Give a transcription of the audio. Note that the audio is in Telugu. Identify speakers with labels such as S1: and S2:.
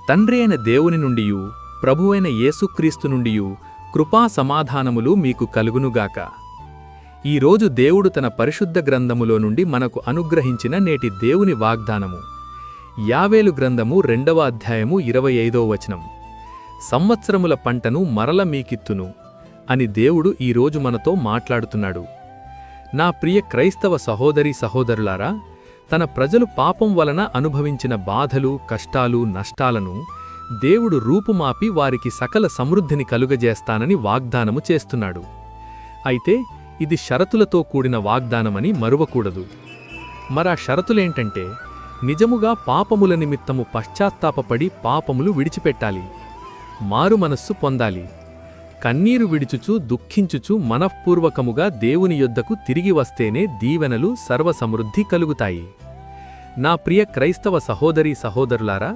S1: తండ్రి అయిన దేవుని నుండియు ప్రభువైన యేసుక్రీస్తు నుండియు కృపా సమాధానములు మీకు కలుగునుగాక. ఈరోజు దేవుడు తన పరిశుద్ధ గ్రంథములో నుండి మనకు అనుగ్రహించిన నేటి దేవుని వాగ్దానము యావేలు గ్రంథము 2వ అధ్యాయము 25వ వచనం. సంవత్సరముల పంటను మరల మీకిత్తును అని దేవుడు ఈరోజు మనతో మాట్లాడుతున్నాడు. నా ప్రియ క్రైస్తవ సహోదరీ సహోదరులారా, తన ప్రజలు పాపం వలన అనుభవించిన బాధలు, కష్టాలు, నష్టాలను దేవుడు రూపుమాపి వారికి సకల సమృద్ధిని కలుగజేస్తానని వాగ్దానము చేస్తున్నాడు. అయితే ఇది షరతులతో కూడిన వాగ్దానమని మరువకూడదు. మరా షరతులేంటంటే, నిజముగా పాపముల నిమిత్తము పశ్చాత్తాపపడి పాపములు విడిచిపెట్టాలి, మారు మనస్సు పొందాలి, కన్నీరు విడిచుచు దుఃఖించుచు మనఃపూర్వకముగా దేవుని యొద్దకు తిరిగి వస్తేనే దీవెనలు సర్వసమృద్ధి కలుగుతాయి. నా ప్రియ క్రైస్తవ సహోదరీ సహోదరులారా,